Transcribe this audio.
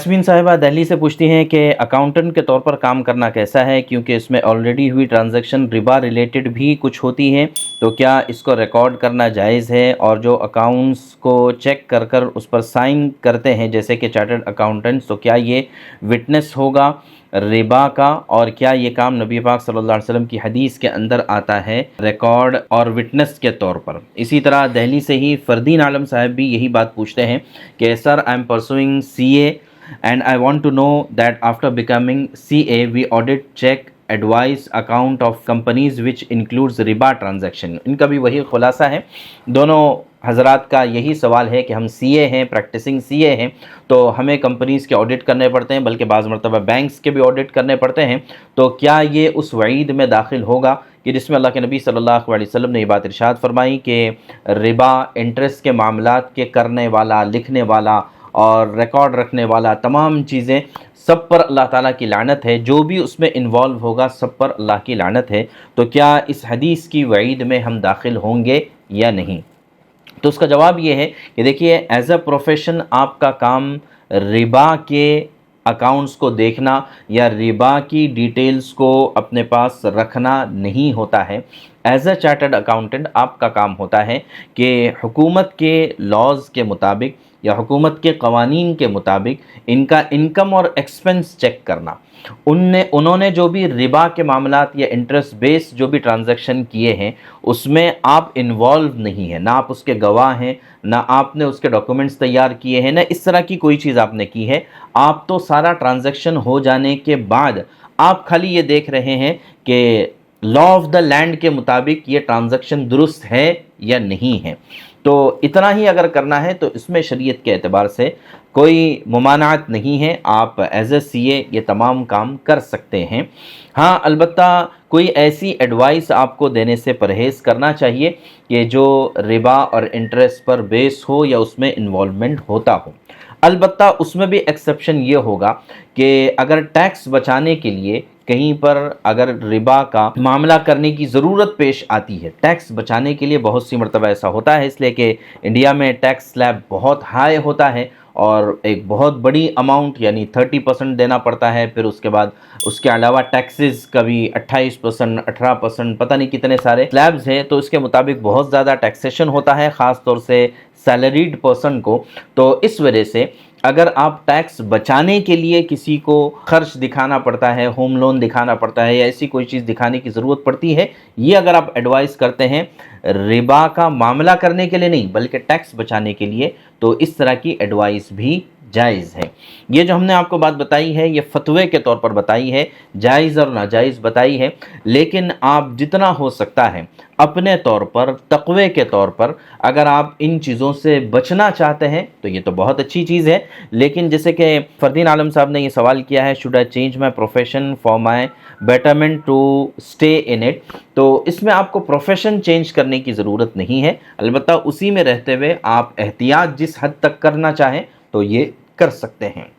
यास्मीन साहिबा दिल्ली से पूछती हैं कि अकाउंटेंट के तौर पर काम करना कैसा है, क्योंकि इसमें ऑलरेडी हुई ट्रांजैक्शन रिबा रिलेटेड भी कुछ होती हैं, तो क्या इसको रिकॉर्ड करना जायज़ है? और जो अकाउंट्स को चेक कर कर उस पर साइन करते हैं जैसे कि चार्टर्ड अकाउंटेंट्स, तो क्या ये विटनेस होगा रिबा का? और क्या ये काम नबी पाक सल्लल्लाहु अलैहि वसल्लम की हदीस के अंदर आता है रिकॉर्ड और विटनेस के तौर पर? इसी तरह दिल्ली से ही फरदीन आलम साहब भी यही बात पूछते हैं कि sir, I am pursuing CA and I want to know that after becoming CA we audit, check, advise account of companies which includes riba transaction। इनका भी वही खुलासा है। दोनों हजरात का यही सवाल है कि हम CA हैं, प्रैक्टिसिंग CA हैं, तो हमें कंपनीज़ के ऑडिट करने पड़ते हैं, बल्कि बाज़ मरतबा बैंक्स के भी ऑडिट करने पड़ते हैं। तो क्या ये उस वईद में दाखिल होगा कि जिसमें अल्लाह के नबी सल्लल्लाहु अलैहि वसल्लम ने ये बात इरशाद फरमाई कि रिबा, इंटरेस्ट के मामलात के करने वाला, लिखने वाला और रिकॉर्ड रखने वाला, तमाम चीज़ें सब पर अल्लाह ताला की लानत है, जो भी उसमें इन्वॉल्व होगा सब पर अल्लाह की लानत है। तो क्या इस हदीस की वईद में हम दाखिल होंगे या नहीं? तो उसका जवाब ये है कि देखिए, एज अ प्रोफेशन आपका काम रिबा के अकाउंट्स को देखना या रिबा की डिटेल्स को अपने पास रखना नहीं होता है। एज अ चार्टर्ड अकाउंटेंट आपका काम होता है कि हुकूमत के लॉज़ के मुताबिक या हुकूमत के क़वानीन के मुताबिक इनका इनकम और एक्सपेंस चेक करना। उन्होंने जो भी रिबा के मामलात या इंटरेस्ट बेस जो भी ट्रांजैक्शन किए हैं उसमें आप इन्वॉल्व नहीं हैं, ना आप उसके गवाह हैं, ना आपने उसके डॉक्यूमेंट्स तैयार किए हैं, ना इस तरह की कोई चीज़ आपने की है। आप तो सारा ट्रांजैक्शन हो जाने के बाद आप खाली ये देख रहे हैं कि लॉ ऑफ द लैंड के मुताबिक ये ट्रांजैक्शन दुरुस्त है या नहीं है। तो इतना ही अगर करना है तो इसमें शरीयत के एतबार से कोई मुमानात नहीं है, आप एज ए CA ये तमाम काम कर सकते हैं। हाँ, अलबत्ता कोई ऐसी एडवाइस आपको देने से परहेज़ करना चाहिए कि जो रिबा और इंटरेस्ट पर बेस हो या उसमें इन्वॉल्वमेंट होता हो। अलबत्ता उसमें भी एक्सेप्शन ये होगा कि अगर टैक्स बचाने के लिए कहीं पर अगर रिबा का मामला करने की ज़रूरत पेश आती है, टैक्स बचाने के लिए बहुत सी मरतबा ऐसा होता है, इसलिए कि इंडिया में टैक्स स्लैब बहुत हाई होता है और एक बहुत बड़ी अमाउंट यानी 30% देना पड़ता है। फिर उसके बाद उसके अलावा टैक्सेस कभी 28%, 18%, पता नहीं कितने सारे स्लैब्स हैं, तो इसके मुताबिक बहुत ज़्यादा टैक्सेशन होता है, ख़ास तौर से सैलरीड पर्सन को। तो इस वजह से अगर आप टैक्स बचाने के लिए किसी को खर्च दिखाना पड़ता है, होम लोन दिखाना पड़ता है या ऐसी कोई चीज़ दिखाने की ज़रूरत पड़ती है, ये अगर आप एडवाइस करते हैं रिबा का मामला करने के लिए नहीं बल्कि टैक्स बचाने के लिए, तो इस तरह की एडवाइस भी जायज़ है। ये जो हमने आपको बात बताई है ये फतवे के तौर पर बताई है, जायज़ और नाजायज़ बताई है, लेकिन आप जितना हो सकता है अपने तौर पर, तक़वे के तौर पर अगर आप इन चीज़ों से बचना चाहते हैं तो ये तो बहुत अच्छी चीज़ है। लेकिन जैसे कि फरदीन आलम साहब ने ये सवाल किया है, should I change my profession for my betterment to stay in it, तो इसमें आपको प्रोफेशन चेंज करने की ज़रूरत नहीं है। अलबत्ता उसी में रहते हुए आप एहतियात जिस हद तक करना चाहें तो ये कर सकते हैं।